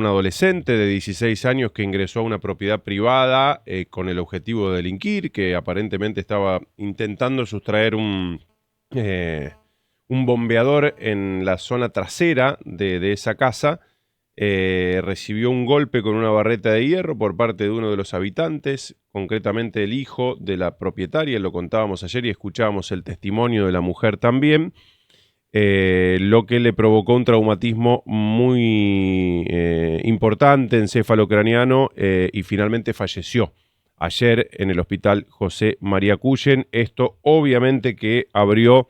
Un adolescente de 16 años que ingresó a una propiedad privada con el objetivo de delinquir, que aparentemente estaba intentando sustraer un bombeador en la zona trasera de esa casa. Recibió un golpe con una barreta de hierro por parte de uno de los habitantes, concretamente el hijo de la propietaria. Lo contábamos ayer y escuchábamos el testimonio de la mujer también. Lo que le provocó un traumatismo muy importante, encéfalo-craneano, y finalmente falleció ayer en el hospital José María Cuyen. Esto obviamente que abrió,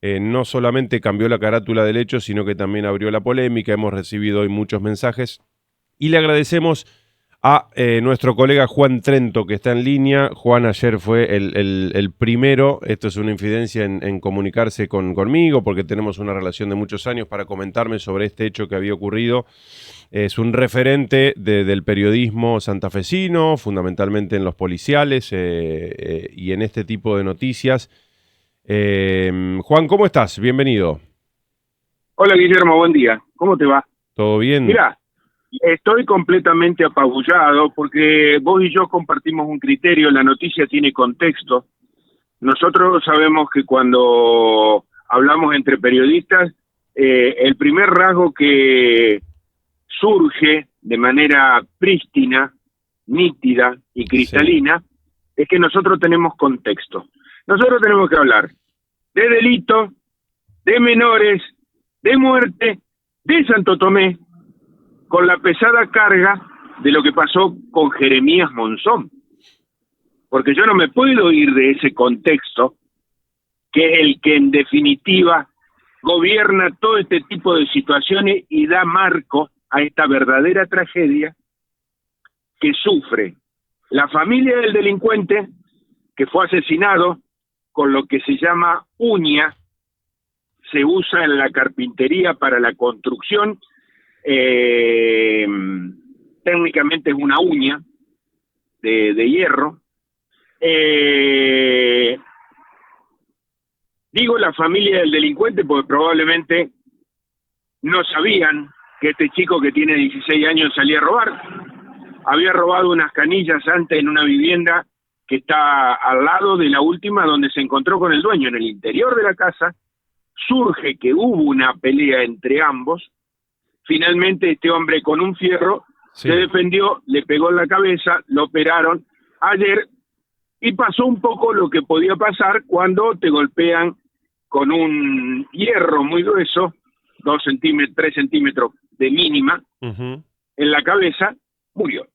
no solamente cambió la carátula del hecho, sino que también abrió la polémica. Hemos recibido hoy muchos mensajes y le agradecemos a nuestro colega Juan Trento, que está en línea. Juan ayer fue el primero, esto es una infidencia, en comunicarse conmigo, porque tenemos una relación de muchos años, para comentarme sobre este hecho que había ocurrido. Es un referente del periodismo santafesino, fundamentalmente en los policiales y en este tipo de noticias. Juan, ¿cómo estás? Bienvenido. Hola Guillermo, buen día. ¿Cómo te va? ¿Todo bien? Mira, estoy completamente apabullado porque vos y yo compartimos un criterio, la noticia tiene contexto. Nosotros sabemos que cuando hablamos entre periodistas, el primer rasgo que surge de manera prístina, nítida y cristalina, es que nosotros tenemos contexto. Nosotros tenemos que hablar de delito, de menores, de muerte, de Santo Tomé, con la pesada carga de lo que pasó con Jeremías Monzón. Porque yo no me puedo ir de ese contexto, que es el que en definitiva gobierna todo este tipo de situaciones y da marco a esta verdadera tragedia que sufre la familia del delincuente, que fue asesinado con lo que se llama uña, se usa en la carpintería para la construcción, técnicamente es una uña de hierro. Digo la familia del delincuente porque probablemente no sabían que este chico que tiene 16 años salía a robar. Había robado unas canillas antes en una vivienda que está al lado de la última, donde se encontró con el dueño. En el interior de la casa surge que hubo una pelea entre ambos. Finalmente este hombre con un fierro se defendió, le pegó en la cabeza, lo operaron ayer y pasó un poco lo que podía pasar cuando te golpean con un hierro muy grueso, 2 centímetros, 3 centímetros de mínima, en la cabeza, murió.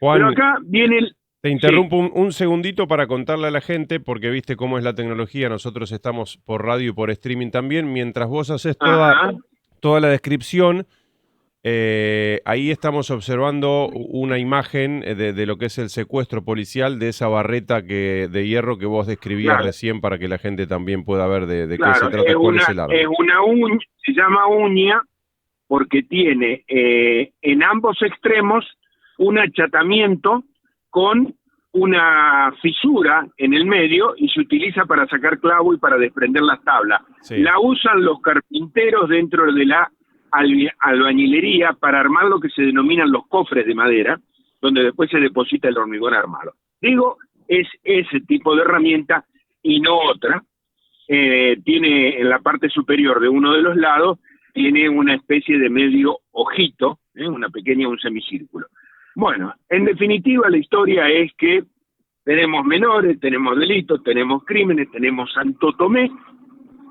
Juan, pero acá viene el... Te interrumpo un segundito para contarle a la gente, porque viste cómo es la tecnología. Nosotros estamos por radio y por streaming también. Mientras vos haces toda la descripción, ahí estamos observando una imagen de lo que es el secuestro policial de esa barreta de hierro que vos describías recién, para que la gente también pueda ver de qué se trata, cuál es el arma. Es una uña, se llama uña porque tiene en ambos extremos un achatamiento con una fisura en el medio y se utiliza para sacar clavo y para desprender las tablas. La usan los carpinteros dentro de la albañilería para armar lo que se denominan los cofres de madera, donde después se deposita el hormigón armado. Digo, es ese tipo de herramienta y no otra. Tiene en la parte superior de uno de los lados, tiene una especie de medio ojito, un semicírculo. Bueno, en definitiva la historia es que tenemos menores, tenemos delitos, tenemos crímenes, tenemos Santo Tomé,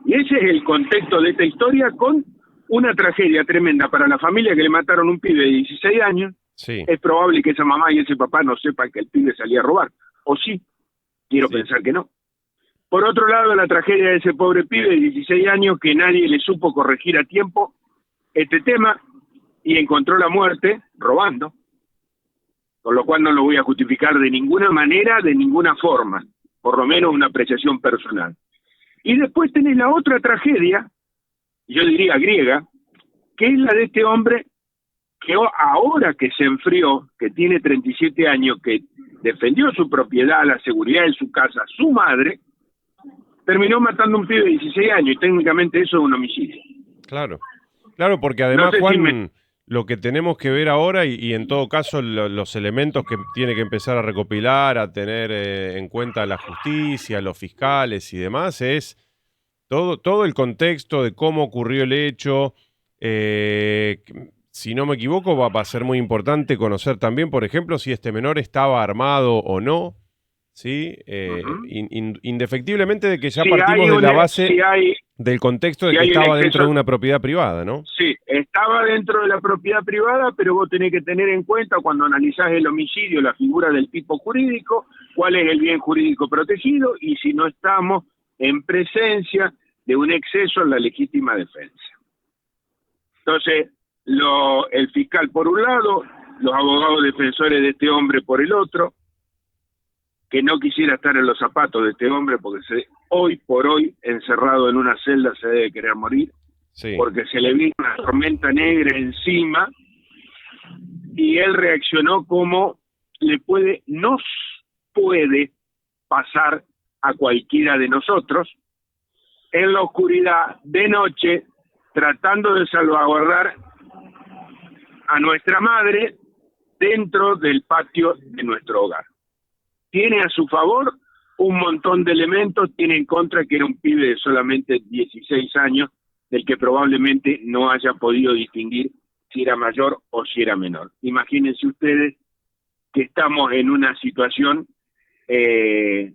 y ese es el contexto de esta historia, con una tragedia tremenda para la familia, que le mataron un pibe de 16 años. Es probable que esa mamá y ese papá no sepan que el pibe salía a robar, o sí, quiero pensar que no. Por otro lado, la tragedia de ese pobre pibe de 16 años, que nadie le supo corregir a tiempo este tema y encontró la muerte robando. Con lo cual no lo voy a justificar de ninguna manera, de ninguna forma, por lo menos una apreciación personal. Y después tenés la otra tragedia, yo diría griega, que es la de este hombre que ahora que se enfrió, que tiene 37 años, que defendió su propiedad, la seguridad de su casa, su madre, terminó matando a un pibe de 16 años, y técnicamente eso es un homicidio. Claro, porque además, no sé, Juan, lo que tenemos que ver ahora y en todo caso los elementos que tiene que empezar a recopilar, a tener en cuenta la justicia, los fiscales y demás, es todo el contexto de cómo ocurrió el hecho. Si no me equivoco, va a ser muy importante conocer también, por ejemplo, si este menor estaba armado o no, ¿sí? Ujú. Indefectiblemente de que ya Si hay partimos de la base si hay, del contexto de si que hay un estaba exceso, dentro de una propiedad privada, ¿no? sí, estaba dentro de la propiedad privada, pero vos tenés que tener en cuenta cuando analizás el homicidio la figura del tipo jurídico, cuál es el bien jurídico protegido y si no estamos en presencia de un exceso en la legítima defensa. Entonces, el fiscal por un lado, los abogados defensores de este hombre por el otro, que no quisiera estar en los zapatos de este hombre porque hoy por hoy, encerrado en una celda, se debe querer morir, Sí, porque se le vino una tormenta negra encima y él reaccionó como nos puede pasar a cualquiera de nosotros en la oscuridad de noche, tratando de salvaguardar a nuestra madre dentro del patio de nuestro hogar. Tiene a su favor un montón de elementos, tiene en contra que era un pibe de solamente 16 años, del que probablemente no haya podido distinguir si era mayor o si era menor. Imagínense ustedes que estamos en una situación de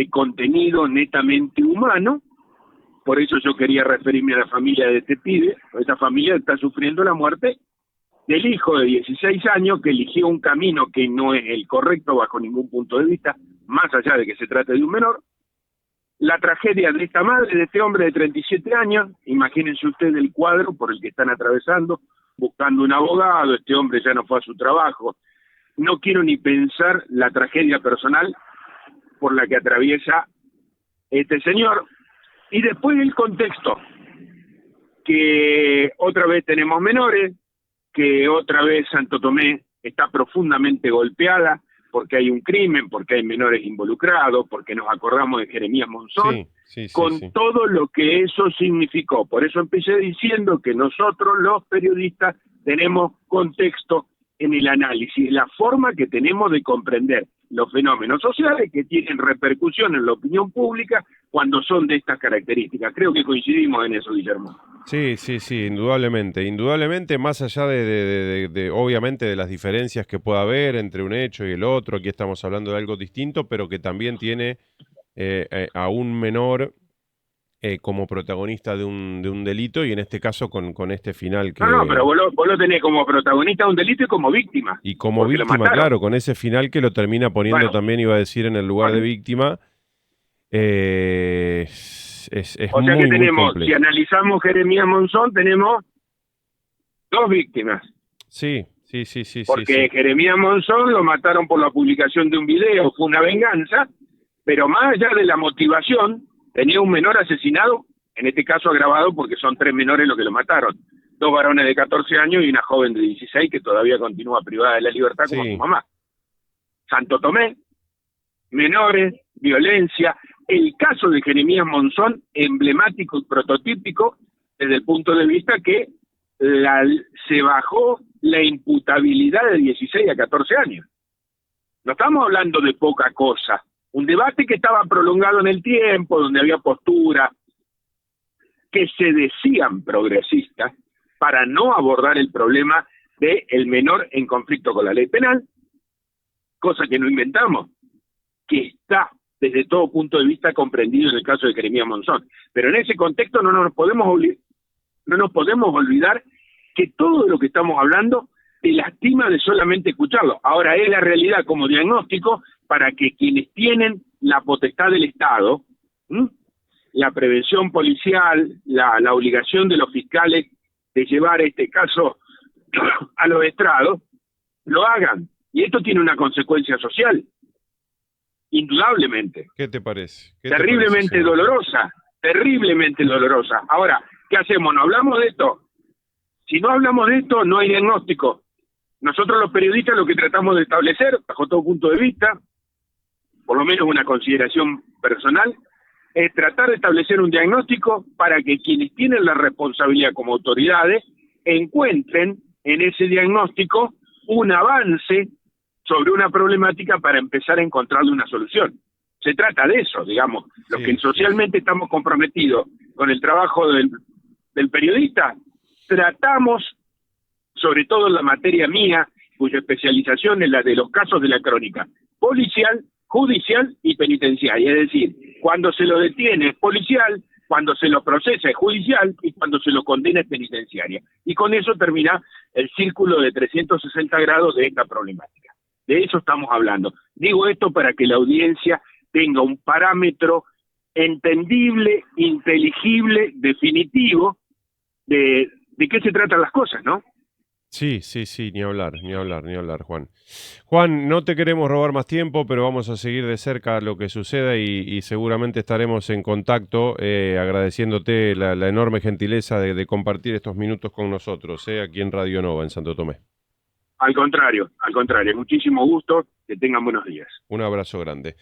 contenido netamente humano. Por eso yo quería referirme a la familia de este pibe. Esta familia está sufriendo la muerte del hijo de 16 años que eligió un camino que no es el correcto bajo ningún punto de vista, más allá de que se trate de un menor. La tragedia de esta madre, de este hombre de 37 años, imagínense ustedes el cuadro por el que están atravesando, buscando un abogado, este hombre ya no fue a su trabajo. No quiero ni pensar la tragedia personal por la que atraviesa este señor. Y después el contexto, que otra vez tenemos menores, que otra vez Santo Tomé está profundamente golpeada porque hay un crimen, porque hay menores involucrados, porque nos acordamos de Jeremías Monzón, sí, sí, sí, con sí. todo lo que eso significó. Por eso empecé diciendo que nosotros los periodistas tenemos contexto en el análisis, la forma que tenemos de comprender los fenómenos sociales que tienen repercusión en la opinión pública cuando son de estas características. Creo que coincidimos en eso, Guillermo. Sí, sí, sí, indudablemente. Indudablemente, más allá obviamente, de las diferencias que pueda haber entre un hecho y el otro, aquí estamos hablando de algo distinto, pero que también tiene a un menor como protagonista de un delito y en este caso con este final No, no, pero que... vos lo tenés como protagonista de un delito y como víctima, Y como porque lo víctima, mataron. claro, con ese final que lo termina poniendo Bueno, también, iba a decir, en el lugar de bueno. víctima, es O sea que muy, muy tenemos, si complejo. analizamos Jeremías Monzón, tenemos dos víctimas, Sí, sí, sí, sí, sí, porque sí. Jeremías Monzón lo mataron por la publicación de un video, fue una venganza, pero más allá de la motivación, tenía un menor asesinado, en este caso agravado porque son 3 menores los que lo mataron, 2 varones de 14 años y una joven de 16 que todavía continúa privada de la libertad como su Sí, mamá. Santo Tomé, menores, violencia, el caso de Jeremías Monzón, emblemático y prototípico desde el punto de vista que se bajó la imputabilidad de 16 a 14 años. No estamos hablando de poca cosa. Un debate que estaba prolongado en el tiempo, donde había posturas que se decían progresistas para no abordar el problema del menor en conflicto con la ley penal, cosa que no inventamos, que está desde todo punto de vista comprendido en el caso de Jeremías Monzón. Pero en ese contexto no nos podemos olvidar que todo lo que estamos hablando te lastima de solamente escucharlo. Ahora es la realidad como diagnóstico para que quienes tienen la potestad del Estado, la prevención policial, la obligación de los fiscales de llevar este caso a los estrados, lo hagan. Y esto tiene una consecuencia social, indudablemente, ¿qué te parece? ¿Qué te parece, terriblemente Sebastián? dolorosa, terriblemente dolorosa. Ahora, ¿qué hacemos? ¿No hablamos de esto? Si no hablamos de esto, no hay diagnóstico. Nosotros los periodistas lo que tratamos de establecer, bajo todo punto de vista, por lo menos una consideración personal, es tratar de establecer un diagnóstico para que quienes tienen la responsabilidad como autoridades encuentren en ese diagnóstico un avance sobre una problemática para empezar a encontrarle una solución. Se trata de eso, digamos. Los que socialmente estamos comprometidos con el trabajo del periodista, tratamos, sobre todo en la materia mía, cuya especialización es la de los casos de la crónica, policial, judicial y penitenciaria. Es decir, cuando se lo detiene es policial, cuando se lo procesa es judicial y cuando se lo condena es penitenciaria. Y con eso termina el círculo de 360 grados de esta problemática. De eso estamos hablando. Digo esto para que la audiencia tenga un parámetro entendible, inteligible, definitivo de qué se tratan las cosas, ¿no? Sí, ni hablar, Juan. Juan, no te queremos robar más tiempo, pero vamos a seguir de cerca lo que suceda y seguramente estaremos en contacto, agradeciéndote la enorme gentileza de compartir estos minutos con nosotros, aquí en Radio Nova, en Santo Tomé. Al contrario, muchísimo gusto, que tengan buenos días. Un abrazo grande.